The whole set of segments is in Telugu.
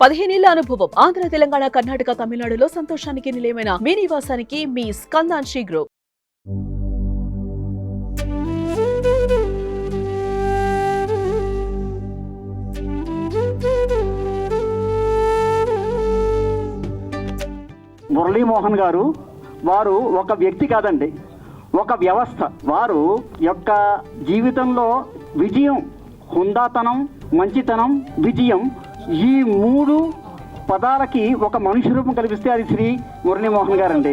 15 ఏళ్ల అనుభవం ఆంధ్ర, తెలంగాణ, కర్ణాటక, తమిళనాడులో సంతోషానికి నిలయమైన మీ నివాసానికి మీ స్కందాన్షి గ్రూప్. మురళీమోహన్ గారు వారు ఒక వ్యక్తి కాదండి, ఒక వ్యవస్థ. వారు యొక్క జీవితంలో విజయం, హుందాతనం, మంచితనం, విజయం, ఈ మూడు పదాలకి ఒక మనిషి రూపం కల్పిస్తే అది శ్రీ మురళీమోహన్ గారండి.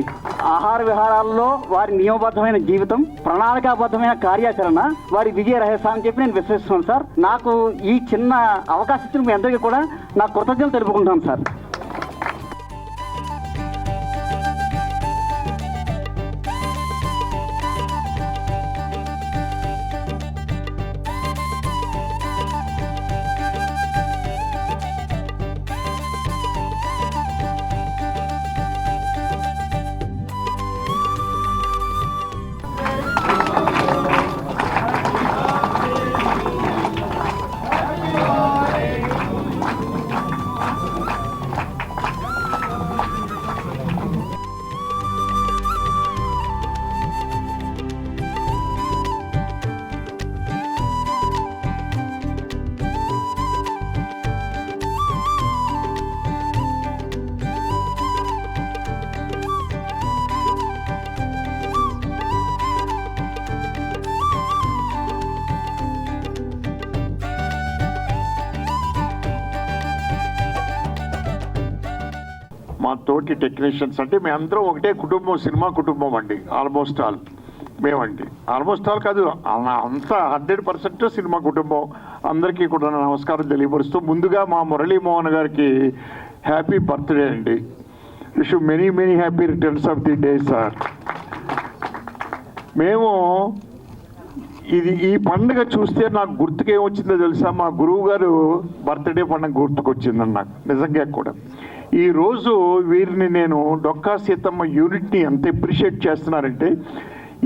ఆహార విహారాల్లో వారి నియమబద్ధమైన జీవితం, ప్రణాళికాబద్ధమైన కార్యాచరణ వారి విజయ రహస్యాన్ని చెప్పి నేను విశ్వసిస్తున్నాను సార్. నాకు ఈ చిన్న అవకాశం ఇచ్చిన మీ అందరికీ కూడా నా కృతజ్ఞతలు తెలుపుకుంటాను సార్. మా తోటి టెక్నీషియన్స్ అంటే మేమందరం ఒకటే కుటుంబం, సినిమా కుటుంబం అండి. ఆల్మోస్ట్ ఆల్ మేమండి, ఆల్మోస్ట్ ఆల్ కాదు, అంతా 100% సినిమా కుటుంబం. అందరికీ కూడా నమస్కారం తెలియపరుస్తూ ముందుగా మా మురళీమోహన్ గారికి హ్యాపీ బర్త్డే అండి. Wish you many many happy returns of the day sir. మేము ఈ పండుగ చూస్తే నాకు గుర్తుకేమొచ్చిందో తెలుసా? మా గురువు గారు బర్త్డే పండుగ గుర్తుకొచ్చిందని నాకు నిజంగా కూడా. ఈరోజు వీరిని నేను డొక్కా సీతమ్మ యూనిట్ని ఎంత అప్రిషియేట్ చేస్తున్నానంటే,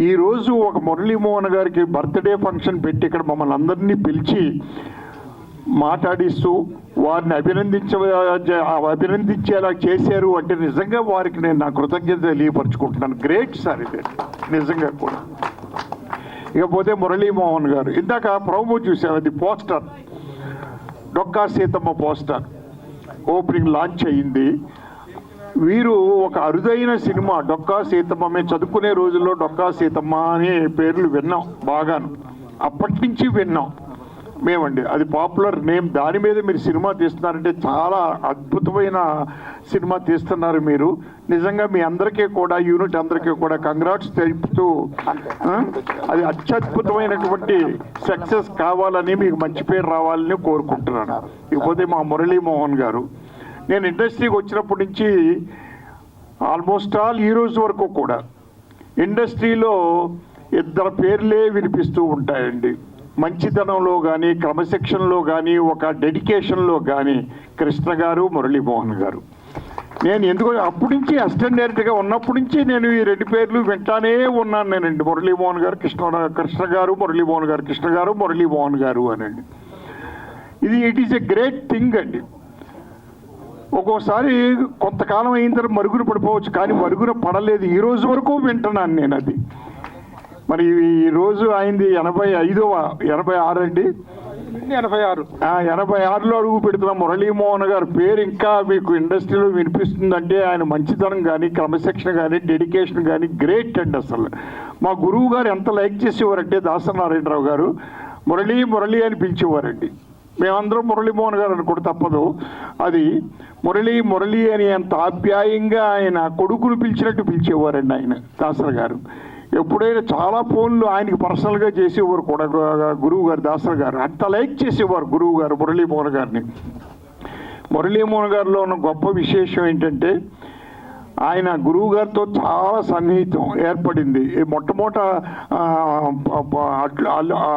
ఈరోజు ఒక మురళీమోహన్ గారికి బర్త్డే ఫంక్షన్ పెట్టి ఇక్కడ మమ్మల్ని అందరినీ పిలిచి మాట్లాడిస్తూ వారిని అభినందించేలా చేశారు అంటే నిజంగా వారికి నేను నా కృతజ్ఞత తెలియపరుచుకుంటున్నాను. గ్రేట్ సార్ ఇది నిజంగా కూడా. ఇకపోతే మురళీమోహన్ గారు ఇందాక ప్రోమో చూసారు, అది poster, Dokka Seethamma poster opening launch అయ్యింది. వీరు ఒక అరుదైన సినిమా డొక్కా సీతమ్మ. మేము చదువుకునే రోజుల్లో డొక్కా సీతమ్మ అనే పేర్లు విన్నాం బాగాను, అప్పటి నుంచి విన్నాం మేమండి. అది పాపులర్ నేమ్. దాని మీద మీరు సినిమా తీస్తున్నారంటే చాలా అద్భుతమైన సినిమా తీస్తున్నారు మీరు. నిజంగా మీ అందరికీ కూడా, యూనిట్ అందరికీ కూడా కంగ్రాట్స్ తెలుపుతూ అది అత్యద్భుతమైనటువంటి సక్సెస్ కావాలని, మీకు మంచి పేరు రావాలని కోరుకుంటున్నాను. ఇకపోతే మా మురళీమోహన్ గారు, నేను ఇండస్ట్రీకి వచ్చినప్పటి నుంచి ఆల్మోస్ట్ ఆల్ ఈ రోజు వరకు కూడా ఇండస్ట్రీలో ఇద్దరు పేర్లే వినిపిస్తూ ఉంటాయండి. మంచితనంలో కానీ, క్రమశిక్షణలో కానీ, ఒక డెడికేషన్లో కానీ కృష్ణ గారు, మురళీమోహన్ గారు. నేను ఎందుకు అప్పటి నుంచి అసిస్టెంట్ డైరెక్టర్గా ఉన్నప్పటి నుంచి నేను ఈ రెండు పేర్లు వింటానే ఉన్నాను నేనండి. మురళీమోహన్ గారు, కృష్ణ గారు, మురళీమోహన్ గారు, కృష్ణ గారు, మురళీమోహన్ గారు అనండి. It is a great thing అండి. ఒక్కోసారి కొంతకాలం అయిన తర్వాత మరుగున పడిపోవచ్చు, కానీ మరుగున పడలేదు. ఈ రోజు వరకు వింటున్నాను నేను అది. మరి ఈరోజు అయింది 86 అండి, 86లో అడుగు పెడుతున్న మురళీమోహన్ గారు పేరు ఇంకా మీకు ఇండస్ట్రీలో వినిపిస్తుందంటే ఆయన మంచితనం కానీ, క్రమశిక్షణ కానీ, డెడికేషన్ కానీ గ్రేట్ అండి. అసలు మా గురువు గారు ఎంత లైక్ చేసేవారంటే దాసనారాయణరావు గారు మురళి అని పిలిచేవారండి. మేమందరం మురళీమోహన్ గారు అనుకుంటే తప్పదు. అది మురళి అని ఎంత ఆప్యాయంగా ఆయన కొడుకును పిలిచినట్టు పిలిచేవారండి ఆయన దాసర్ గారు. ఎప్పుడైనా చాలా ఫోన్లు ఆయనకి పర్సనల్గా చేసేవారు కూడా గురువు గారు, దాసర్ గారు అంత లైక్ చేసేవారు గురువు గారు మురళీమోహన్ గారిని. మురళీమోహన్ గారిలో ఉన్న గొప్ప విశేషం ఏంటంటే ఆయన గురువు గారితో చాలా సన్నిహితం ఏర్పడింది. మొట్టమొదట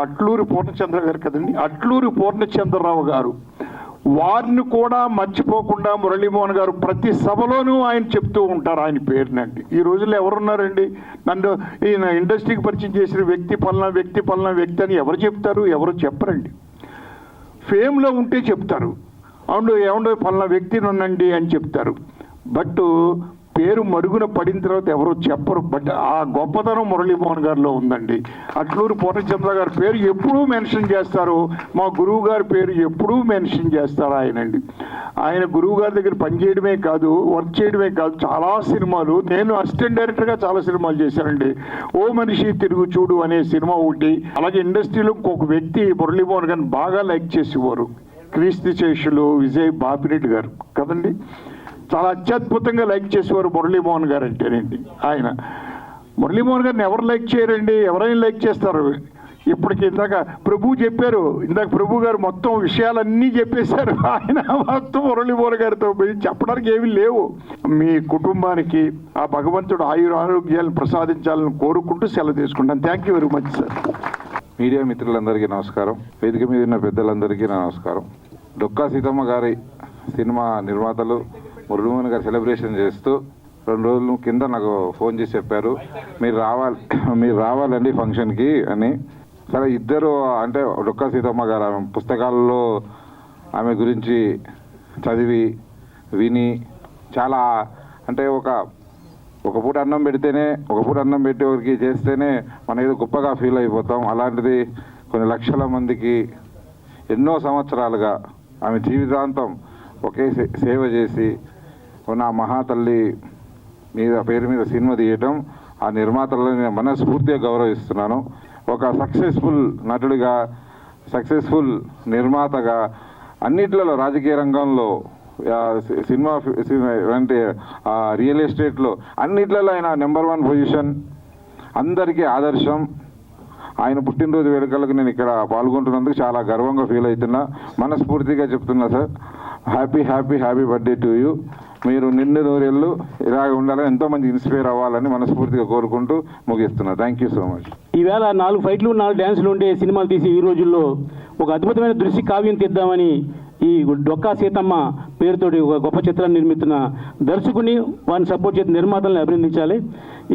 అట్లూరి పూర్ణచంద్ర గారు కదండి, అట్లూరి పూర్ణచంద్రరావు గారు, వారిని కూడా మర్చిపోకుండా మురళీమోహన్ గారు ప్రతి సభలోనూ ఆయన చెప్తూ ఉంటారు ఆయన పేరునండి. ఈ రోజుల్లో ఎవరున్నారండి నన్ను ఈయన ఇండస్ట్రీకి పరిచయం చేసిన వ్యక్తి పలానా వ్యక్తి అని ఎవరు చెప్తారు? ఎవరు చెప్పరండి. ఫేమ్లో ఉంటే చెప్తారు. అవును ఏమండో పలానా వ్యక్తిని ఉండండి అని చెప్తారు. బట్ పేరు మరుగున పడిన తర్వాత ఎవరు చెప్పరు. బట్ ఆ గొప్పతనం మురళీమోహన్ గారిలో ఉందండి. అట్లూరు పూర్ణచంద్ర గారి పేరు ఎప్పుడూ మెన్షన్ చేస్తారు, మా గురువు గారి పేరు ఎప్పుడూ మెన్షన్ చేస్తారు ఆయనండి. ఆయన గురువు గారి దగ్గర పనిచేయడమే కాదు, వర్క్ చేయడమే కాదు, చాలా సినిమాలు, నేను అసిస్టెంట్ డైరెక్టర్గా చాలా సినిమాలు చేశానండి. ఓ మనిషి తిరుగు చూడు అనే సినిమా ఒకటి. అలాగే ఇండస్ట్రీలో ఇంకొక వ్యక్తి మురళీమోహన్ గారిని బాగా లైక్ చేసేవారు, క్రీస్తు శేషులు విజయ్ బాపిరెడ్డి గారు కదండి. చాలా అత్యద్భుతంగా లైక్ చేసేవారు మురళీమోహన్ గారు అంటేనండి. ఆయన మురళీమోహన్ గారిని ఎవరు లైక్ చేయరండి, ఎవరైనా లైక్ చేస్తారు. ఇప్పటికి ఇందాక ప్రభు చెప్పారు, ఇందాక ప్రభు గారు మొత్తం విషయాలన్నీ చెప్పేశారు. ఆయన మొత్తం మురళీమోహన్ గారితో చెప్పడానికి ఏమీ లేవు. మీ కుటుంబానికి ఆ భగవంతుడు ఆరోగ్యాలను ప్రసాదించాలని కోరుకుంటూ సెలవు తీసుకుంటాను. Thank you very much sir. Media మిత్రులందరికీ నమస్కారం, వేదిక మీద ఉన్న పెద్దలందరికీ నమస్కారం. డొక్కా సీతమ్మ గారి సినిమా నిర్మాతలు మురళీమోహన్ గారు సెలబ్రేషన్ చేస్తూ 2 రోజుల కింద నాకు ఫోన్ చేసి చెప్పారు, మీరు రావాలండి ఫంక్షన్కి అని. సరే ఇద్దరు అంటే డొక్కా సీతమ్మ గారు ఆమె పుస్తకాలలో ఆమె గురించి చదివి విని చాలా అంటే ఒక పూట అన్నం పెడితేనే, ఒక పూట అన్నం పెట్టేవారికి చేస్తేనే మనం ఏదో గొప్పగా ఫీల్ అయిపోతాం. అలాంటిది కొన్ని లక్షల మందికి ఎన్నో సంవత్సరాలుగా ఆమె జీవితాంతం ఒకే సేవ చేసి ఉన్న మహాతల్లి పేరు మీద సినిమా తీయటం, ఆ నిర్మాతలను నేను మనస్ఫూర్తిగా గౌరవిస్తున్నాను. ఒక సక్సెస్ఫుల్ నటుడిగా, సక్సెస్ఫుల్ నిర్మాతగా, అన్నిట్లలో రాజకీయ రంగంలో, సినిమా అంటే రియల్ ఎస్టేట్లో అన్నిట్లలో ఆయన నెంబర్ 1 పొజిషన్, అందరికీ ఆదర్శం. ఆయన పుట్టినరోజు వేడుకలకు నేను ఇక్కడ పాల్గొంటున్నందుకు చాలా గర్వంగా ఫీల్ అవుతున్నా. మనస్ఫూర్తిగా చెప్తున్నా sir, happy birthday to you. మీరు నిండు నూరేళ్ళు ఇలాగ ఉండాలని, ఎంతోమంది ఇన్స్పైర్ అవ్వాలని మనస్ఫూర్తిగా కోరుకుంటూ ముగిస్తున్నా. Thank you so much. ఈవేళ 4 ఫైట్లు 4 డ్యాన్సులు ఉండే సినిమాలు తీసి ఈ రోజుల్లో ఒక అద్భుతమైన దృశ్య కావ్యం తీద్దామని ఈ డొక్కా సీతమ్మ పేరుతోటి ఒక గొప్ప చిత్రాన్ని నిర్మిస్తున్న దర్శకుని, వారిని సపోర్ట్ చేసిన నిర్మాతలను అభినందించాలి.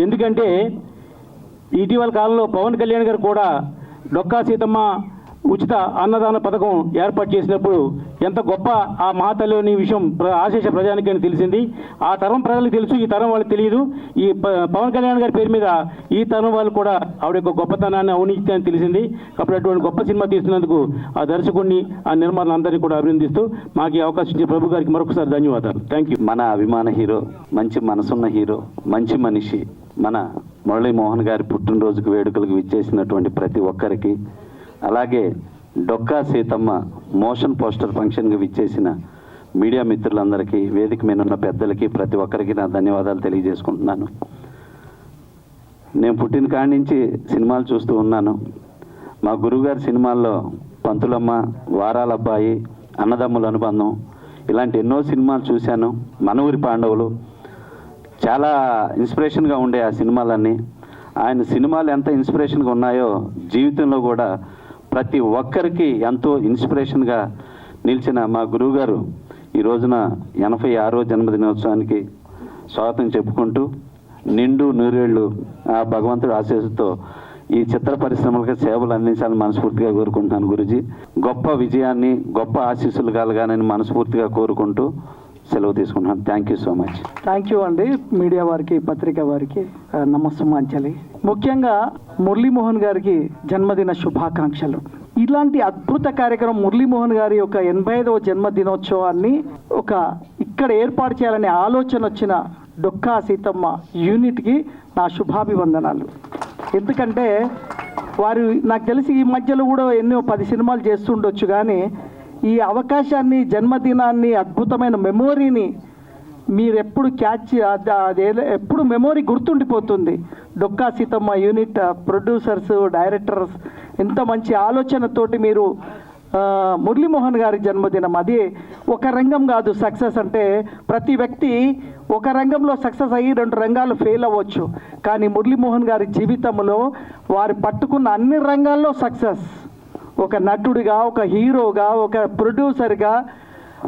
ఎందుకంటే ఇటీవల కాలంలో పవన్ కళ్యాణ్ గారు కూడా డొక్కా సీతమ్మ ఉచిత అన్నదాన పథకం ఏర్పాటు చేసినప్పుడు ఎంత గొప్ప ఆ మహాతల్లి విషయం ఆశేష ప్రజానికని తెలిసింది. ఆ తరం ప్రజలకు తెలుసు, ఈ తరం వాళ్ళకి తెలియదు. ఈ పవన్ కళ్యాణ్ గారి పేరు మీద ఈ తరం వాళ్ళు కూడా ఆవిడ యొక్క గొప్పతనాన్ని, అవినీతిని తెలిసింది. కాబట్టి అటువంటి గొప్ప సినిమా తీస్తున్నందుకు ఆ దర్శకుడిని, ఆ నిర్మాతలందరినీ కూడా అభినందిస్తూ మాకు ఈ అవకాశం ఇచ్చే ప్రభు గారికి మరొకసారి ధన్యవాదాలు. Thank you. మన అభిమాన హీరో, మంచి మనసున్న హీరో, మంచి మనిషి మన మురళీమోహన్ గారి పుట్టినరోజుకు వేడుకలకు విచ్చేసినటువంటి ప్రతి ఒక్కరికి, అలాగే డొక్కా సీతమ్మ మోషన్ పోస్టర్ ఫంక్షన్కి విచ్చేసిన మీడియా మిత్రులందరికీ, వేదిక మీద ఉన్న పెద్దలకి, ప్రతి ఒక్కరికి నా ధన్యవాదాలు తెలియజేసుకుంటున్నాను. నేను పుట్టిన కాడి నుంచి సినిమాలు చూస్తూ ఉన్నాను. మా గురువుగారి సినిమాల్లో పంతులమ్మ, వారాల అబ్బాయి, అన్నదమ్ముల అనుబంధం, ఇలాంటి ఎన్నో సినిమాలు చూశాను. మన ఊరి పాండవులు చాలా ఇన్స్పిరేషన్గా ఉండే ఆ సినిమాలన్నీ. ఆయన సినిమాలు ఎంత ఇన్స్పిరేషన్గా ఉన్నాయో జీవితంలో కూడా ప్రతి ఒక్కరికి ఎంతో ఇన్స్పిరేషన్గా నిలిచిన మా గురువుగారు ఈ రోజున 86వ జన్మదినోత్సవానికి స్వాగతం చెప్పుకుంటూ నిండు నూరేళ్లు ఆ భగవంతుడి ఆశీస్సుతో ఈ చిత్ర పరిశ్రమలకు సేవలు అందించాలని మనస్ఫూర్తిగా కోరుకుంటున్నాను. గురుజీ గొప్ప విజయాన్ని, గొప్ప ఆశీస్సులు కలగాలని మనస్ఫూర్తిగా కోరుకుంటూ సెలవు తీసుకుంటున్నాను. Thank you so much. Thank you అండి. మీడియా వారికి, పత్రిక వారికి నమస్సుమాంజలి. ముఖ్యంగా మురళీమోహన్ గారికి జన్మదిన శుభాకాంక్షలు. ఇలాంటి అద్భుత కార్యక్రమం మురళీమోహన్ గారి యొక్క 85వ జన్మదినోత్సవాన్ని ఇక్కడ ఏర్పాటు చేయాలనే ఆలోచన వచ్చిన డొక్కా సీతమ్మ యూనిట్కి నా శుభాభివందనాలు. ఎందుకంటే వారు నాకు తెలిసి ఈ మధ్యలో కూడా ఎన్నో 10 సినిమాలు చేస్తుండొచ్చు, కానీ ఈ అవకాశాన్ని, జన్మదినాన్ని, అద్భుతమైన మెమోరీని మీరు ఎప్పుడు ఎప్పుడు మెమోరీ గుర్తుండిపోతుంది. Dokka Seethamma unit producers, directors ఎంత మంచి ఆలోచనతోటి మీరు మురళీమోహన్ గారి జన్మదినం, అది ఒక రంగం కాదు సక్సెస్ అంటే. ప్రతి వ్యక్తి ఒక రంగంలో సక్సెస్ అయ్యి 2 రంగాలు ఫెయిల్ అవ్వచ్చు, కానీ మురళీమోహన్ గారి జీవితంలో వారు పట్టుకున్న అన్ని రంగాల్లో సక్సెస్. ఒక నటుడిగా, ఒక హీరోగా, ఒక ప్రొడ్యూసర్గా,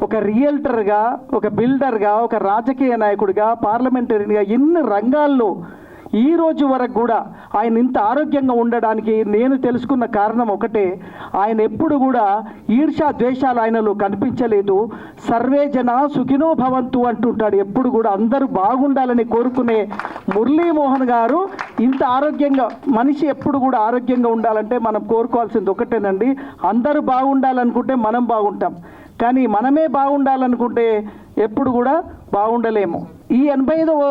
ఒక రియల్టర్గా, ఒక బిల్డర్గా, ఒక రాజకీయ నాయకుడిగా, పార్లమెంటరీగా, ఎన్ని రంగాల్లో ఈ రోజు వరకు కూడా ఆయన ఇంత ఆరోగ్యంగా ఉండడానికి నేను తెలుసుకున్న కారణం ఒకటే, ఆయన ఎప్పుడు కూడా ఈర్ష్య ద్వేషాలు ఆయనలో కనిపించలేదు. సర్వే జన సుఖినో భవంతు అంటుంటాడు. ఎప్పుడు కూడా అందరూ బాగుండాలని కోరుకునే మురళీమోహన్ గారు ఇంత ఆరోగ్యంగా, మనిషి ఎప్పుడు కూడా ఆరోగ్యంగా ఉండాలంటే మనం కోరుకోవాల్సింది ఒకటేనండి, అందరూ బాగుండాలనుకుంటే మనం బాగుంటాం, కానీ మనమే బాగుండాలనుకుంటే ఎప్పుడు కూడా బాగుండలేము. ఈ 85వ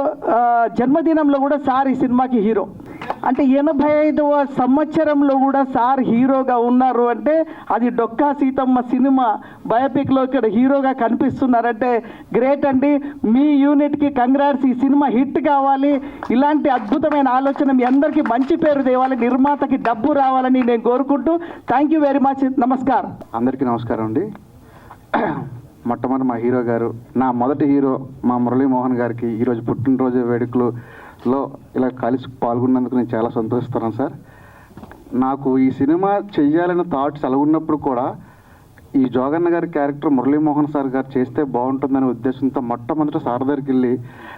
జన్మదినంలో కూడా సార్ ఈ సినిమాకి హీరో. అంటే 85వ సంవత్సరంలో కూడా సార్ హీరోగా ఉన్నారు అంటే అది డొక్కా సీతమ్మ సినిమా బయోపిక్లో ఇక్కడ హీరోగా కనిపిస్తున్నారంటే గ్రేట్ అండి. మీ యూనిట్కి కంగ్రాట్స్. ఈ సినిమా హిట్ కావాలి, ఇలాంటి అద్భుతమైన ఆలోచన మీ అందరికీ మంచి పేరు తేవాలి, నిర్మాతకి డబ్బు రావాలని నేను కోరుకుంటూ థ్యాంక్ యూ వెరీ మచ్. నమస్కారం. అందరికీ నమస్కారం అండి. మొట్టమొదటి మా హీరో గారు, నా మొదటి హీరో మా మురళీమోహన్ గారికి ఈరోజు పుట్టినరోజు వేడుకలలో ఇలా కలిసి పాల్గొన్నందుకు నేను చాలా సంతోషిస్తున్నాను సార్. నాకు ఈ సినిమా చెయ్యాలన్న థాట్స్ అలాగున్నప్పుడు కూడా ఈ జోగన్న గారి క్యారెక్టర్ మురళీమోహన్ సార్ గారు చేస్తే బాగుంటుందనే ఉద్దేశంతో మొట్టమొదటి సార్ దగ్గరికి వెళ్ళి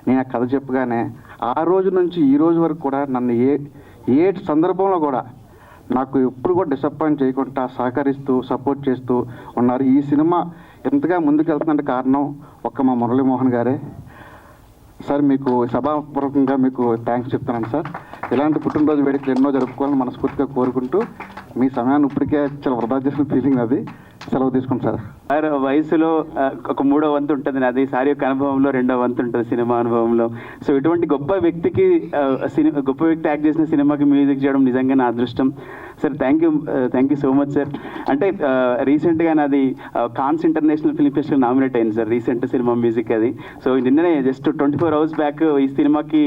నేను ఆ కథ చెప్పగానే ఆ రోజు నుంచి ఈ రోజు వరకు కూడా నన్ను ఏ సందర్భంలో కూడా నాకు ఎప్పుడు కూడా డిసప్పాయింట్ చేయకుండా సహకరిస్తూ సపోర్ట్ చేస్తూ ఉన్నారు. ఈ సినిమా ఎంతగా ముందుకెళ్తుందంటే కారణం ఒక్క మా మురళీమోహన్ గారే సార్. మీకు సభాపూర్వకంగా మీకు థ్యాంక్స్ చెప్తున్నాను సార్. ఇలాంటి పుట్టినరోజు వేడుకలు ఎన్నో జరుపుకోవాలని మనస్ఫూర్తిగా కోరుకుంటూ మీ సమయాన్ని ఇప్పటికే చాలా వృధా చేసిన ఫీలింగ్ అది. సెలవు తీసుకుంటాం సార్. సార్ వయసులో ఒక 3వ వంతు ఉంటుంది నాది, సార్ యొక్క అనుభవంలో 2వ వంతు ఉంటుంది సినిమా అనుభవంలో. సో ఇటువంటి గొప్ప వ్యక్తి యాక్ట్ చేసిన సినిమాకి మ్యూజిక్ చేయడం నిజంగా నా అదృష్టం sir. Thank you so much sir. అంటే రీసెంట్గా నాది Cannes international film festival nominate అయింది సార్, రీసెంట్ సినిమా మ్యూజిక్ అది. సో నిన్ననే జస్ట్ 24 hours బ్యాక్ ఈ సినిమాకి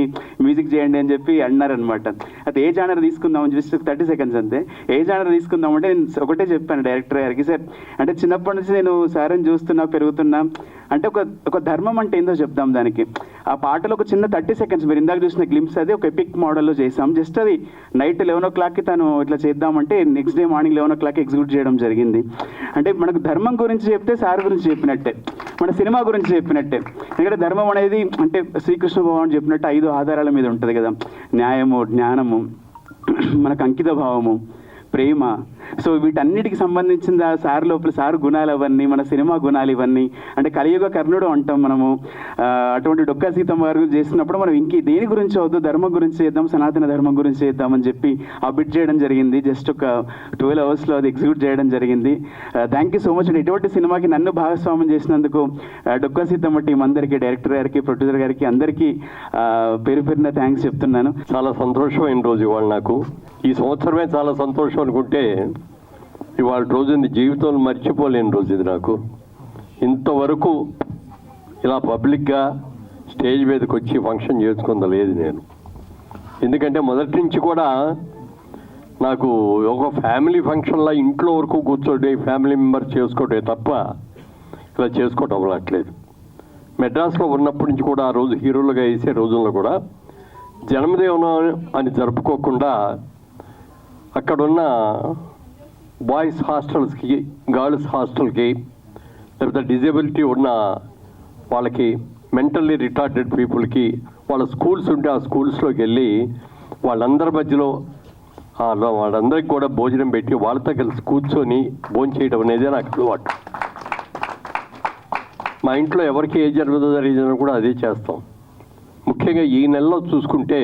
మ్యూజిక్ చేయండి అని చెప్పి అన్నారనమాట. అయితే ఏ జానర్ తీసుకుందాం, జస్ట్ 30 seconds అంతే, ఏ జానర్ తీసుకుందామంటే నేను ఒకటే చెప్పాను డైరెక్టర్ గారికి, సార్ అంటే చిన్నప్పటి నుంచి నేను సార్ని చూస్తున్నా పెరుగుతున్నా, అంటే ఒక ధర్మం అంటే ఏందో చెప్దాం దానికి. ఆ పాటలో ఒక చిన్న 30 seconds మీరు ఇందాక చూసిన గ్లింప్స్ అది ఒక ఎపిక్ మోడల్లో చేసాం. జస్ట్ అది నైట్ 11 o'clockకి తను ఇట్లా చేద్దామంటే నెక్స్ట్ డే మార్నింగ్ 11 o'clockకి ఎగ్జిక్యూట్ చేయడం జరిగింది. అంటే మనకు ధర్మం గురించి చెప్తే సార్ గురించి చెప్పినట్టే, మన సినిమా గురించి చెప్పినట్టే. ఎందుకంటే ధర్మం అనేది అంటే శ్రీకృష్ణ భగవాన్ చెప్పినట్టు 5 ఆధారాల మీద ఉంటుంది కదా, న్యాయము, జ్ఞానము, మనకు అంకిత భావము, ప్రేమ. సో వీటన్నిటికి సంబంధించిన సార్ లోపల సార్ గుణాలు అవన్నీ, మన సినిమా గుణాలు ఇవన్నీ. అంటే కలియుగ కర్ణుడు అంటాం మనము. అటువంటి డొక్కా సీతమ్మ గారు చేసినప్పుడు మనం ఇంక దేని గురించి అవుతూ ధర్మం గురించి చేద్దాం, సనాతన ధర్మం గురించి చేద్దామని చెప్పి ఆ బిట్ చేయడం జరిగింది. జస్ట్ ఒక 12 hours అది ఎగ్జిక్యూట్ చేయడం జరిగింది. థ్యాంక్ యూ సో మచ్ అండి. ఇటువంటి సినిమాకి నన్ను భాగస్వామ్యం చేసినందుకు డొక్కా సీతమ్మ టీం అందరికీ, డైరెక్టర్ గారికి, ప్రొడ్యూసర్ గారికి అందరికీ పేరు పేరున థ్యాంక్స్ చెప్తున్నాను. చాలా సంతోషమైన రోజు ఇవాళ నాకు. ఈ సంవత్సరమే చాలా సంతోషం అనుకుంటే ఇవాళ రోజుని జీవితంలో మర్చిపోలేని రోజు ఇది నాకు. ఇంతవరకు ఇలా పబ్లిక్గా స్టేజ్ మీదకి వచ్చి ఫంక్షన్ చేసుకుందా లేదు నేను. ఎందుకంటే మొదటి నుంచి కూడా నాకు ఒక ఫ్యామిలీ ఫంక్షన్లా ఇంట్లో వరకు కూర్చోటే ఫ్యామిలీ మెంబర్స్ చేసుకోవటే తప్ప ఇలా చేసుకోవటం అవ్వట్లేదు. మెడ్రాస్లో ఉన్నప్పటి నుంచి కూడా ఆ రోజు హీరోలుగా వేసే రోజుల్లో కూడా జన్మదినం అని జరుపుకోకుండా అక్కడున్న బాయ్స్ హాస్టల్స్కి, గర్ల్స్ హాస్టల్కి, లేకపోతే డిజేబిలిటీ ఉన్న వాళ్ళకి, మెంటల్లీ రిటార్డెడ్ పీపుల్కి వాళ్ళ స్కూల్స్ ఉంటే ఆ స్కూల్స్లోకి వెళ్ళి వాళ్ళందరి మధ్యలో వాళ్ళందరికీ కూడా భోజనం పెట్టి వాళ్ళతో కలిసి కూర్చొని భోజనం చేయడం అనేది నాకు అలవాటు. మా ఇంట్లో ఎవరికి ఏ జరిగిందో కూడా అదే చేస్తాం. ముఖ్యంగా ఈ నెలలో చూసుకుంటే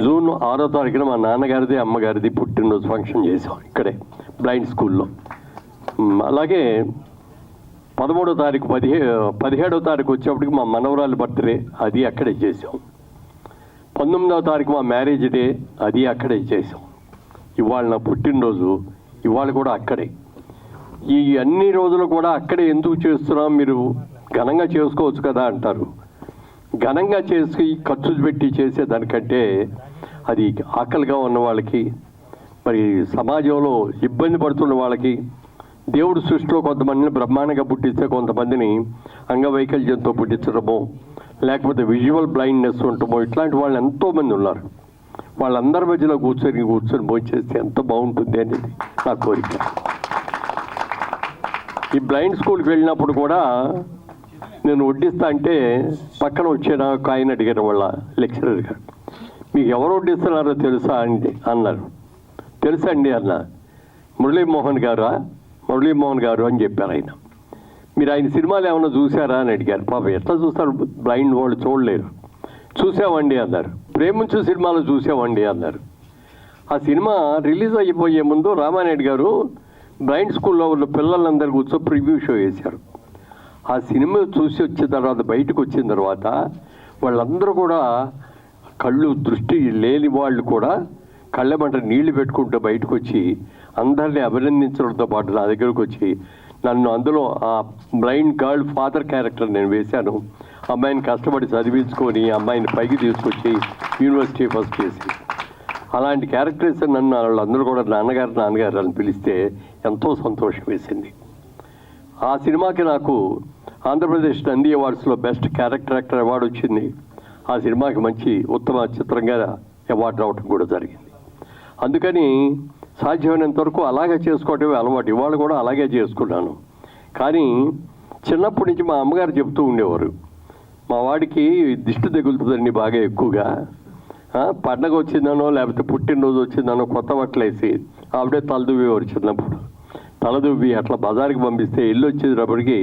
జూన్ 6వ తారీఖున మా నాన్నగారిది అమ్మగారిది పుట్టినరోజు ఫంక్షన్ చేసాం ఇక్కడే బ్లైండ్ స్కూల్లో. అలాగే 13వ తారీఖు 17వ తారీఖు వచ్చేప్పటికి మా మనవరాలి బర్త్డే, అది అక్కడే చేసాం. 19వ తారీఖు మా మ్యారేజ్ డే, అది అక్కడే చేసాం. ఇవాళ నా పుట్టినరోజు, ఇవాళ కూడా అక్కడే. ఈ అన్ని రోజులు కూడా అక్కడే ఎందుకు చేస్తున్నాం, మీరు ఘనంగా చేసుకోవచ్చు కదా అంటారు. ఘనంగా చేసి ఖర్చు పెట్టి చేసేదానికంటే అది ఆకలిగా ఉన్న వాళ్ళకి, మరి సమాజంలో ఇబ్బంది పడుతున్న వాళ్ళకి, దేవుడు సృష్టిలో కొంతమందిని బ్రహ్మాండంగా పుట్టిస్తే కొంతమందిని అంగవైకల్యంతో పుట్టించడమో, లేకపోతే విజువల్ బ్లైండ్నెస్ ఉండటమో, ఇట్లాంటి వాళ్ళు ఎంతోమంది ఉన్నారు. వాళ్ళందరి మధ్యలో కూర్చొని భోజనం చేస్తే ఎంత బాగుంటుంది అనేది నా కోరిక. ఈ బ్లైండ్ స్కూల్కి వెళ్ళినప్పుడు కూడా నేను వడ్డిస్తా అంటే పక్కన వచ్చే నాకు ఆయన అడిగారు వాళ్ళ లెక్చరర్ గారు, మీకు ఎవరు వడ్డిస్తున్నారో తెలుసా అండి అన్నారు. తెలుసండి అన్న. మురళీమోహన్ గారు అని చెప్పారు ఆయన. మీరు ఆయన సినిమాలు ఏమైనా చూసారా అని అడిగారు. పాప ఎట్లా చూస్తారు, బ్లైండ్ వాళ్ళు చూడలేరు. చూసామండి అన్నారు. ప్రేమించు సినిమాలు చూసామండి అన్నారు. ఆ సినిమా రిలీజ్ అయిపోయే ముందు రామానాయుడు గారు బ్లైండ్ స్కూల్లో ఉన్న పిల్లలందరికీ కూర్చొని ప్రివ్యూ షో వేశారు. ఆ సినిమా చూసి వచ్చిన తర్వాత బయటకు వచ్చిన తర్వాత వాళ్ళందరూ కూడా కళ్ళు దృష్టి లేని వాళ్ళు కూడా కళ్ళమంట నీళ్లు పెట్టుకుంటూ బయటకు వచ్చి అందరినీ అభినందించడంతో పాటు నా దగ్గరకు వచ్చి నన్ను అందులో ఆ బ్లైండ్ గర్ల్ ఫాదర్ క్యారెక్టర్ నేను వేశాను. అమ్మాయిని కష్టపడి చదివించుకొని అమ్మాయిని పైకి తీసుకొచ్చి యూనివర్సిటీ ఫస్ట్ చేసి అలాంటి క్యారెక్టర్స్ నన్ను వాళ్ళందరూ కూడా నాన్నగారు అని పిలిస్తే ఎంతో సంతోషం వేసింది. ఆ సినిమాకి నాకు ఆంధ్రప్రదేశ్ నంది అవార్డ్స్లో బెస్ట్ క్యారెక్టర్ యాక్టర్ అవార్డు వచ్చింది. ఆ సినిమాకి మంచి ఉత్తమ చిత్రంగా అవార్డు రావడం కూడా జరిగింది. అందుకని సాధ్యమైనంత వరకు అలాగే చేసుకోవటమే అలవాటు. ఇవాళ కూడా అలాగే చేసుకున్నాను. కానీ చిన్నప్పటి నుంచి మా అమ్మగారు చెప్తూ ఉండేవారు, మా వాడికి దిష్టి తగులుతుందండి బాగా ఎక్కువగా. పండగ వచ్చిందనో లేకపోతే పుట్టినరోజు వచ్చిందనో కొత్త బట్టలు వేసి ఆవిడే తలదువ్వేవారు. చిన్నప్పుడు తలదువ్వి అట్లా బజార్కి పంపిస్తే ఇల్లు వచ్చేటప్పటికి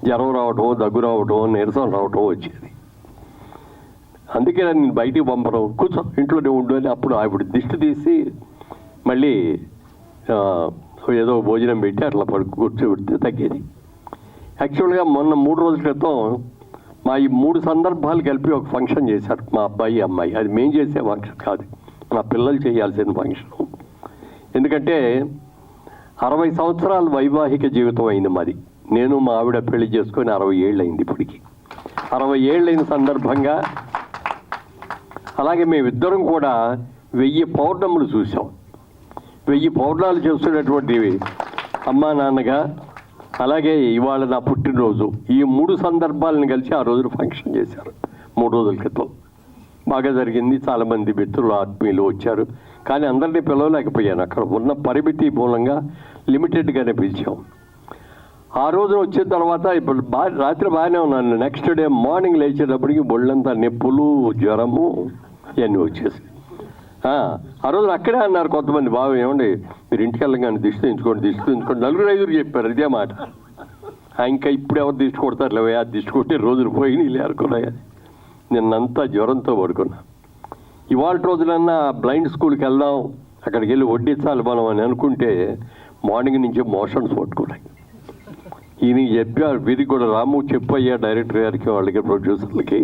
జ్వరం రావటం, దగ్గు రావటం, నీరసం రావటం వచ్చేది. అందుకే నేను బయటికి పంపడం, కూర్చో ఇంట్లోనే ఉండు అని. అప్పుడు ఆవిడ దిష్టి తీసి మళ్ళీ ఏదో భోజనం పెట్టి అట్లా కూర్చోబెడితే తగ్గేది. యాక్చువల్గా మొన్న 3 రోజుల క్రితం మా ఈ 3 సందర్భాలు కలిపి ఒక ఫంక్షన్ చేశారు మా అబ్బాయి అమ్మాయి. అది మేము చేసే ఫంక్షన్ కాదు, మా పిల్లలు చేయాల్సిన ఫంక్షన్. ఎందుకంటే 60 సంవత్సరాల వైవాహిక జీవితం అయింది మాది. నేను మా ఆవిడ పెళ్లి చేసుకొని 60 ఏళ్ళు అయింది. ఇప్పటికి 60 ఏళ్ళు అయిన సందర్భంగా అలాగే మేమిద్దరం కూడా 1000 పౌర్ణములు చూసాం. 1000 పౌర్ణాలు చేస్తున్నటువంటివి అమ్మా నాన్నగా, అలాగే ఇవాళ నా పుట్టినరోజు, ఈ 3 సందర్భాలను కలిసి ఆ రోజున ఫంక్షన్ చేశారు 3 రోజుల క్రితం. బాగా జరిగింది. చాలామంది మిత్రులు ఆత్మీయులు వచ్చారు. కానీ అందరినీ పిలవలేకపోయాను. అక్కడ ఉన్న పరిమితి మూలంగా లిమిటెడ్గానే పిలిచాం. ఆ రోజున వచ్చిన తర్వాత ఇప్పుడు రాత్రి బాగానే ఉన్నాను. నెక్స్ట్ డే మార్నింగ్ లేచేటప్పటికి ఒళ్ళంతా నొప్పులు, జ్వరము ఇవన్నీ వచ్చేసి ఆ రోజు అక్కడే అన్నారు కొంతమంది, బాబు ఏమండి మీరు ఇంటికి వెళ్ళగానే దిష్టి తీయించుకోండి 4-5 చెప్పారు ఇదే మాట. ఇంకా ఇప్పుడు ఎవరు దిష్టి కొడతారు లేవే, ఆ దిష్టి కొట్టే రోజులు పోయి లేరుకున్నాయి. నిన్నంతా జ్వరంతో పడుకున్నా. ఇవాళ రోజులన్నా బ్లైండ్ స్కూల్కి వెళ్దాం, అక్కడికి వెళ్ళి వడ్డించాలి మనం అని అనుకుంటే మార్నింగ్ నుంచి మోషన్స్ పట్టుకున్నాయి. ఈయన చెప్పారు, వీరికి కూడా రాము చెప్పయ్యా డైరెక్టర్ గారికి, వాళ్ళకి ప్రొడ్యూసర్లకి,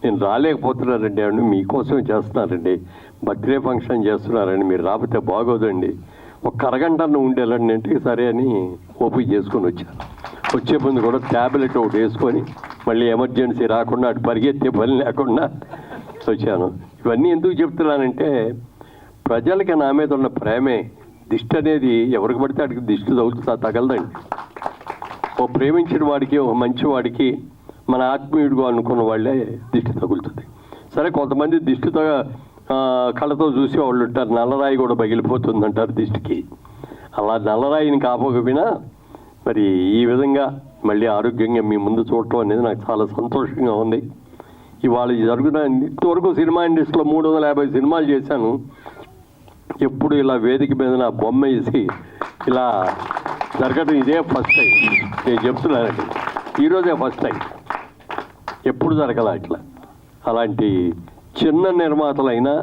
నేను రాలేకపోతున్నానండి అండి, మీకోసం చేస్తున్నారండి, బర్త్డే ఫంక్షన్ చేస్తున్నారండి, మీరు రాకపోతే బాగోదండి, ఒక అరగంట ఉండేలాంటి అంటే సరే అని ఓపిక చేసుకొని వచ్చాను. వచ్చే ముందు కూడా ట్యాబ్లెట్ ఒకటి వేసుకొని మళ్ళీ ఎమర్జెన్సీ రాకుండా అటు పరిగెత్తే పని లేకుండా వచ్చాను. ఇవన్నీ ఎందుకు చెప్తున్నానంటే ప్రజలకి నా మీద ఉన్న ప్రేమే. దిష్టి అనేది ఎవరికి పడితే అడిగి దిష్టి తగలదండి. ఓ ప్రేమించిన వాడికి, ఒక మంచి వాడికి, మన ఆత్మీయుడిగా అనుకున్న వాళ్ళే దిష్టి తగులుతుంది. సరే కొంతమంది దిష్టితో కళ్ళతో చూసి వాళ్ళు ఉంటారు, నల్లరాయి కూడా పగిలిపోతుంది అంటారు దిష్టికి. అలా నల్లరాయిని కాపోకపోయినా మరి ఈ విధంగా మళ్ళీ ఆరోగ్యంగా మీ ముందు చూడటం అనేది నాకు చాలా సంతోషంగా ఉంది. ఇవాళ జరుగుతున్న ఇంతవరకు సినిమా ఇండస్ట్రీలో 350 సినిమాలు చేశాను. ఎప్పుడు ఇలా వేదిక మీద నా బొమ్మ వేసి ఇలా జరగడం ఇదే ఫస్ట్ టైం. నేను చెప్తున్నానండి, ఈరోజే ఫస్ట్ టైం. ఎప్పుడు జరగల ఇట్లా. అలాంటి చిన్న నిర్మాతలైనా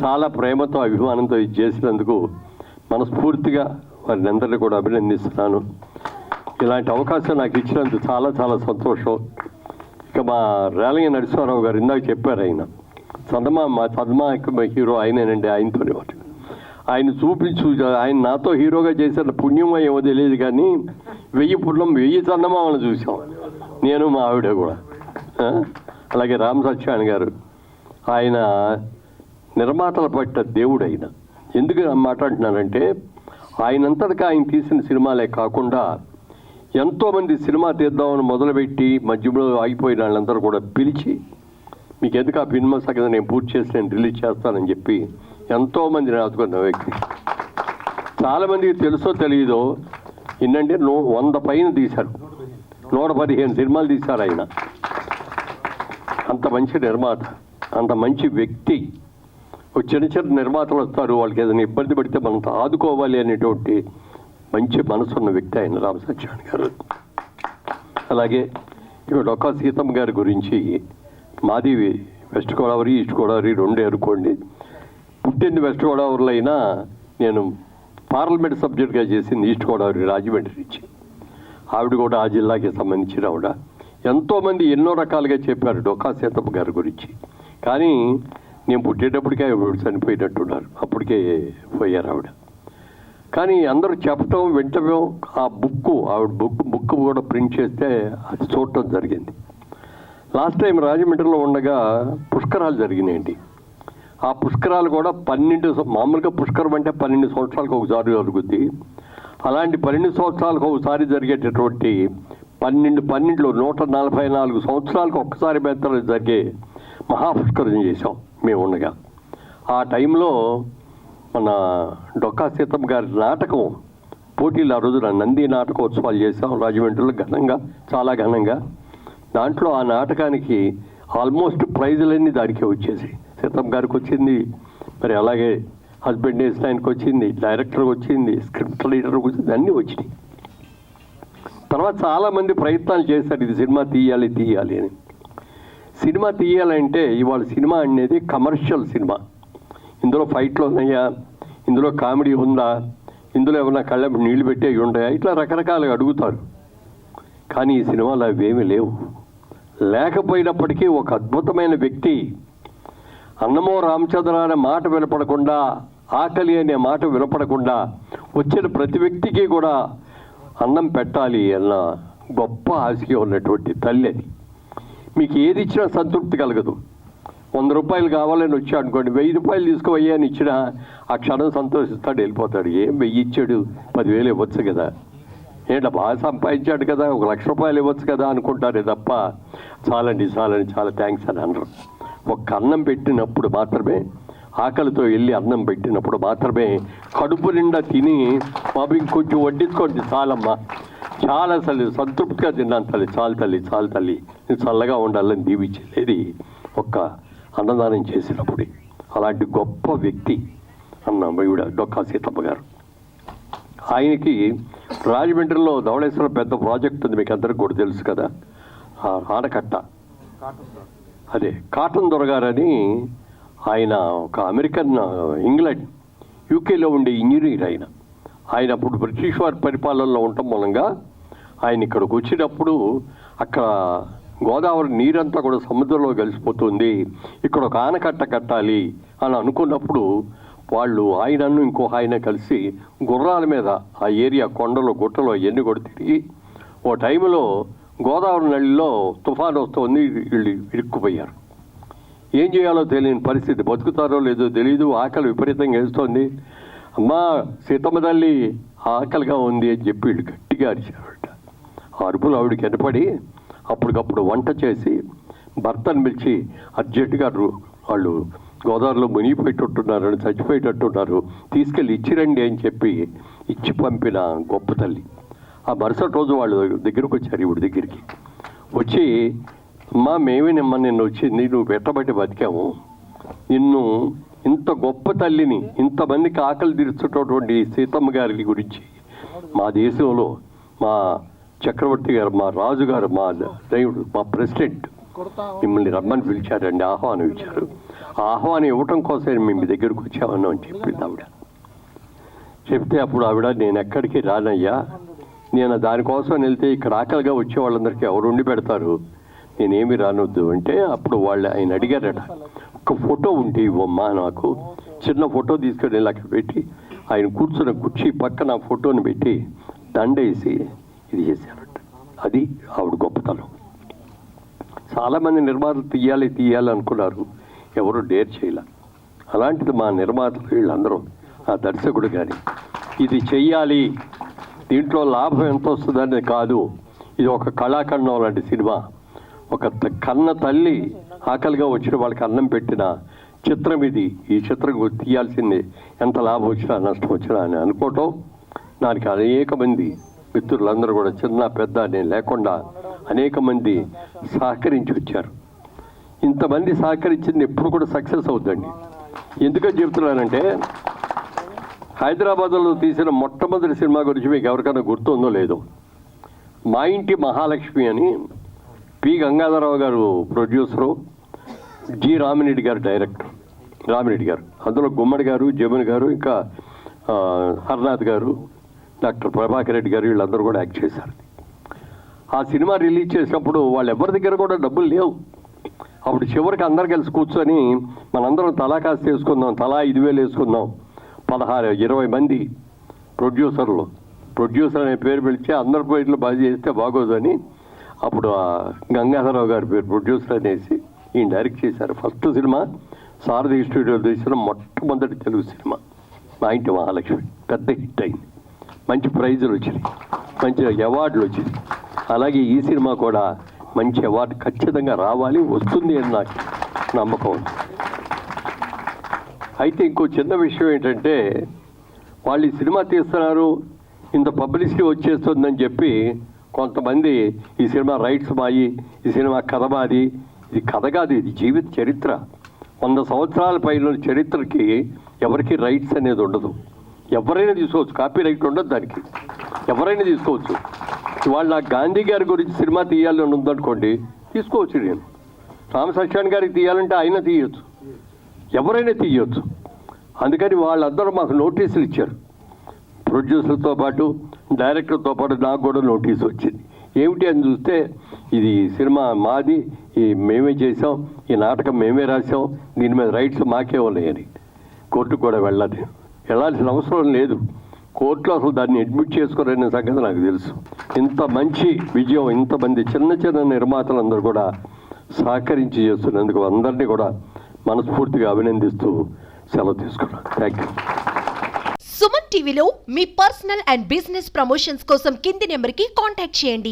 చాలా ప్రేమతో, అభిమానంతో ఇది చేసినందుకు మనస్ఫూర్తిగా వారిని అందరినీ కూడా అభినందిస్తున్నాను. ఇలాంటి అవకాశం నాకు ఇచ్చినందుకు చాలా చాలా సంతోషం. ఇక మా రేలంగి నరసింహారావు గారు ఇందాక చెప్పారు, ఆయన సదమా హీరో ఆయనేనండి. ఆయనతోనే ఆయన చూపించు, ఆయన నాతో హీరోగా చేసిన పుణ్యమో ఏమో తెలియదు కానీ 1000 చందమామను చూసాం నేను, మా ఆవిడ కూడా. అలాగే రామ్ సత్యనారాయణ గారు, ఆయన నిర్మాతల పట్ల దేవుడు. ఆయన ఎందుకు మాట్లాడుతున్నానంటే ఆయనంతటిగా ఆయన తీసిన సినిమాలే కాకుండా ఎంతోమంది సినిమా తీద్దామని మొదలుపెట్టి మధ్యలో ఆగిపోయిన వాళ్ళందరూ కూడా పిలిచి, మీకు ఎందుకు ఆ సినిమా సగం నేను పూర్తి చేసి నేను రిలీజ్ చేస్తానని చెప్పి ఎంతోమందిని ఆదుకున్న వ్యక్తి. చాలామందికి తెలుసో తెలియదో, ఏంటంటే 100 పైన తీశారు, 115 సినిమాలు తీశారు ఆయన. అంత మంచి నిర్మాత, అంత మంచి వ్యక్తి. చిన్న చిన్న నిర్మాతలు వస్తారు, వాళ్ళకి ఏదైనా ఇబ్బంది పడితే మనం ఆదుకోవాలి అనేటువంటి మంచి మనసున్న వ్యక్తి ఆయన రామ సత్యనారాయణ గారు. అలాగే ఇక డొక్కా సీతమ్మ గారి గురించి, మాది వెస్ట్ గోదావరి ఈస్ట్ గోదావరి రెండే అనుకోండి. పుట్టింది వెస్ట్ గోదావరిలో అయినా నేను పార్లమెంట్ సబ్జెక్ట్గా చేసింది ఈస్ట్ గోదావరి రాజమండ్రి నుంచి. ఆవిడ కూడా ఆ జిల్లాకి సంబంధించిన ఆవిడ. ఎంతోమంది ఎన్నో రకాలుగా చెప్పారు డొక్కా సీతమ్మ గారి గురించి. కానీ నేను పుట్టేటప్పటికే ఆవిడ చనిపోయినట్టున్నారు, అప్పటికే పోయారు ఆవిడ. కానీ అందరూ చెప్పటం వింటం, ఆ ఆవిడ బుక్ కూడా ప్రింట్ చేస్తే అది చూడటం జరిగింది. లాస్ట్ టైం రాజమండ్రిలో ఉండగా పుష్కరాలు జరిగినాయండి. ఆ పుష్కరాలు కూడా మామూలుగా పుష్కరం అంటే 12 సంవత్సరాలకు ఒకసారి జరుగుద్ది. అలాంటి 12 సంవత్సరాలకు ఒకసారి జరిగేటటువంటి 144 సంవత్సరాలకు ఒక్కసారి మాత్రం జరిగే మహాపుష్కరం చేశాం మేము ఉండగా. ఆ టైంలో మన డొక్కా సీతమ్మ గారి నాటకం పోటీలు ఆ రోజున నంది నాటకోత్సవాలు చేసాం రాజమండ్రిలో ఘనంగా, చాలా ఘనంగా. దాంట్లో ఆ నాటకానికి ఆల్మోస్ట్ ప్రైజులన్నీ దానికే వచ్చేసి, సీతమ్మ గారికి వచ్చింది, మరి అలాగే హస్బెండ్ వేసిన ఆయనకు వచ్చింది, డైరెక్టర్కి వచ్చింది, స్క్రిప్ట్ రైటర్కి వచ్చింది, అన్నీ వచ్చినాయి. తర్వాత చాలామంది ప్రయత్నాలు చేశారు ఇది సినిమా తీయాలి అని. సినిమా తీయాలంటే ఇవాళ సినిమా అనేది కమర్షియల్ సినిమా. ఇందులో ఫైట్లు ఉన్నాయా, ఇందులో కామెడీ ఉందా, ఇందులో ఏమన్నా కళ్ళ నీళ్లు పెట్టేవి ఉన్నాయా, ఇట్లా రకరకాలుగా అడుగుతారు. కానీ ఈ సినిమాలో అవేమీ లేవు. లేకపోయినప్పటికీ ఒక అద్భుతమైన వ్యక్తి అన్నమో రామచంద్ర అనే మాట వినపడకుండా, ఆకలి అనే మాట వినపడకుండా వచ్చిన ప్రతి వ్యక్తికి కూడా అన్నం పెట్టాలి అన్న గొప్ప ఆశగా ఉన్నటువంటి తల్లి అది. మీకు ఏది ఇచ్చినా సంతృప్తి కలగదు. 100 రూపాయలు కావాలని వచ్చా అనుకోండి, 1000 రూపాయలు తీసుకోవయ్యా అని ఇచ్చినా ఆ క్షణం సంతోషిస్తాడు, వెళ్ళిపోతాడు. ఏం 1000 ఇచ్చాడు, 10,000 ఇవ్వచ్చు కదా, ఏంటో బాగా సంపాదించాడు కదా, 1,00,000 రూపాయలు ఇవ్వచ్చు కదా అనుకుంటారే తప్ప చాలండి చాలా థ్యాంక్స్ అని అనరు. ఒక అన్నం పెట్టినప్పుడు మాత్రమే, ఆకలితో వెళ్ళి అన్నం పెట్టినప్పుడు మాత్రమే కడుపు నిండా తిని బాబు ఇంకొంచెం వడ్డించుకోండి చాలమ్మా, చాలా అసలు సంతృప్తిగా తిన్నాను తల్లి, చాలు తల్లి నేను చల్లగా ఉండాలని దీవించేది ఒక్క అన్నదానం చేసినప్పుడు. అలాంటి గొప్ప వ్యక్తి అన్న ఈవిడ డొక్కా సీతమ్మ గారు. ఆయనకి రాజమండ్రిలో ధవళేశ్వరం పెద్ద ప్రాజెక్ట్ ఉంది, మీకు అందరికి కూడా తెలుసు కదా, ఆనకట్ట. అదే కాటన్ దొరగారని ఆయన ఒక అమెరికన్, ఇంగ్లాండ్ యూకేలో ఉండే ఇంజనీర్. ఆయన అప్పుడు బ్రిటిష్ వారి పరిపాలనలో ఉండటం మూలంగా ఆయన ఇక్కడికి వచ్చినప్పుడు అక్కడ గోదావరి నీరంతా కూడా సముద్రంలో కలిసిపోతుంది, ఇక్కడ ఒక ఆనకట్ట కట్టాలి అని అనుకున్నప్పుడు వాళ్ళు ఆయనను ఇంకో ఆయన కలిసి గుర్రాల మీద ఆ ఏరియా కొండలు గుట్టలు అవన్నీ కూడా తిరిగి ఓ టైంలో గోదావరి నదిలో తుఫాను వస్తుంది, వీళ్ళు ఇరుక్కుపోయారు. ఏం చేయాలో తెలియని పరిస్థితి, బతుకుతారో లేదో తెలియదు, ఆకలి విపరీతంగా వేస్తోంది. అమ్మా సీతమ్మ తల్లి ఆకలిగా ఉంది అని చెప్పి వీళ్ళు గట్టిగా అరిచారట. ఆ అరుపులు ఆవిడకి వినపడి అప్పటికప్పుడు వంట చేసి భర్తను పిలిచి అర్జెంటుగా వాళ్ళు గోదావరిలో మునిగిపోయేటట్టున్నారు, చచ్చిపోయేటట్టున్నారు, తీసుకెళ్ళి ఇచ్చిరండి అని చెప్పి ఇచ్చి పంపిన గొప్ప తల్లి. ఆ మరుసటి రోజు వాళ్ళు దగ్గరకు వచ్చారు, ఈవిడ దగ్గరికి వచ్చి, అమ్మా మేమే నిన్న వచ్చింది, నువ్వు పెట్టబట్టి బతికాము, నిన్ను ఇంత గొప్ప తల్లిని, ఇంతమందికి ఆకలి తీర్చేటటువంటి సీతమ్మ గారి గురించి మా దేశంలో మా చక్రవర్తి గారు, మా రాజుగారు, మా దేవుడు, మా ప్రెసిడెంట్ మిమ్మల్ని రమ్మని పిలిచారండి, ఆహ్వానం ఇచ్చారు. ఆహ్వానం ఇవ్వటం కోసం మేము మీ దగ్గరకు వచ్చామన్నాం అని చెప్పింది ఆవిడ. చెప్తే అప్పుడు ఆవిడ, నేను ఎక్కడికి రానయ్యా, నేను దానికోసం వెళ్తే ఇక్కడ ఆకలిగా వచ్చే వాళ్ళందరికీ ఎవరు ఉండి పెడతారు, నేనేమి రానొద్దు అంటే అప్పుడు వాళ్ళు ఆయన అడిగారట, ఒక ఫోటో ఉంటే ఇవ్వమ్మా నాకు. చిన్న ఫోటో తీసుకొని ఇలా పెట్టి ఆయన కూర్చున్న కుర్చీ పక్కన ఫోటోని పెట్టి దండేసి ఇది చేశారట. అది ఆవిడ గొప్పతనం. చాలామంది నిర్మాతలు తీయాలి అనుకున్నారు, ఎవరు డేర్ చేయాల. అలాంటిది మా నిర్మాతలు వీళ్ళందరూ, ఆ దర్శకుడు కానీ ఇది చెయ్యాలి, దీంట్లో లాభం ఎంత వస్తుందని కాదు, ఇది ఒక కళాఖండం లాంటి సినిమా, ఒక కన్న తల్లి ఆకలిగా వచ్చిన వాళ్ళకి అన్నం పెట్టిన చిత్రం ఇది. ఈ చిత్రం తీయాల్సిందే, ఎంత లాభం వచ్చినా నష్టం వచ్చినా అని అనుకోవటం. దానికి అనేక మంది మిత్రులందరూ కూడా చిన్న పెద్ద నేను లేకుండా అనేక మంది సహకరించి వచ్చారు. ఇంతమంది సహకరించింది ఎప్పుడు కూడా సక్సెస్ అవుతుందండి. ఎందుకని చెప్తున్నానంటే హైదరాబాద్లో తీసిన మొట్టమొదటి సినిమా గురించి మీకు ఎవరికైనా గుర్తుందో లేదో, మా ఇంటి మహాలక్ష్మి అని పి గంగాధరరావు గారు ప్రొడ్యూసరు, జి రామిరెడ్డి గారు డైరెక్టర్. రామిరెడ్డి గారు అందులో గుమ్మడి గారు, జమున్ గారు, ఇంకా హర్నాథ్ గారు, డాక్టర్ ప్రభాకర్ రెడ్డి గారు వీళ్ళందరూ కూడా యాక్ట్ చేశారు. ఆ సినిమా రిలీజ్ చేసినప్పుడు వాళ్ళ ఎవరి దగ్గర కూడా డబ్బులు లేవు. అప్పుడు చివరికి అందరు కలిసి కూర్చొని మనందరం తలా కాస్త వేసుకుందాం, తలా 5,000 వేసుకుందాం, 16-20 మంది ప్రొడ్యూసర్ అనే పేరు పిలిచి అందరి పేర్లు బాగా చేస్తే బాగోదని అప్పుడు ఆ గంగాధరరావు గారి పేరు ప్రొడ్యూసర్ అనేసి ఈయన డైరెక్ట్ చేశారు. ఫస్ట్ సినిమా సారథి స్టూడియోలో తీసిన మొట్టమొదటి తెలుగు సినిమా మా ఇంటి మహాలక్ష్మి. పెద్ద హిట్ అయింది, మంచి ప్రైజులు వచ్చినాయి, మంచి అవార్డులు వచ్చినాయి. అలాగే ఈ సినిమా కూడా మంచి అవార్డు ఖచ్చితంగా రావాలి, వస్తుంది అని నాకు నమ్మకం ఉంది. అయితే ఇంకో చిన్న విషయం ఏంటంటే వాళ్ళు ఈ సినిమా తీస్తున్నారు, ఇంత పబ్లిసిటీ వచ్చేస్తుందని చెప్పి కొంతమంది ఈ సినిమా రైట్స్ మాయి, ఈ సినిమా కథ మాది. ఇది కథ కాదు, ఇది జీవిత చరిత్ర. 100 సంవత్సరాల పైన చరిత్రకి ఎవరికి రైట్స్ అనేది ఉండదు. ఎవరైనా తీసుకోవచ్చు, కాపీ రైట్ ఉండదు దానికి, ఎవరైనా తీసుకోవచ్చు. ఇవాళ నాకు గాంధీ గారి గురించి సినిమా తీయాలని ఉందనుకోండి, తీసుకోవచ్చు. నేను రామసత్యాన్ గారికి తీయాలంటే ఆయన తీయొచ్చు, ఎవరైనా తీయొచ్చు. అందుకని వాళ్ళందరూ మాకు నోటీసులు ఇచ్చారు, ప్రొడ్యూసర్తో పాటు డైరెక్టర్తో పాటు నాకు కూడా నోటీసు వచ్చింది. ఏమిటి అని చూస్తే ఇది సినిమా మాది, మేమే చేసాం, ఈ నాటకం మేమే రాసాం, దీని మీద రైట్స్ మాకే ఉన్నాయని. కోర్టుకు కూడా వెళ్ళాల్సిన అవసరం లేదు. కోర్టులో అసలు దాన్ని అడ్మిట్ చేసుకోరనే సంగతి నాకు తెలుసు. ఇంత మంచి విజయం ఇంతమంది చిన్న నిర్మాతలందరూ కూడా సహకరించి చేస్తున్నందుకు అందరినీ కూడా మనస్ఫూర్తిగా అభినందిస్తూ సెలవు తీసుకున్నాను. Thank you. సుమన్ టీవీలో మీ పర్సనల్ అండ్ బిజినెస్ ప్రమోషన్స్ కోసం కింది నెంబర్కి కాంటాక్ట్ చేయండి.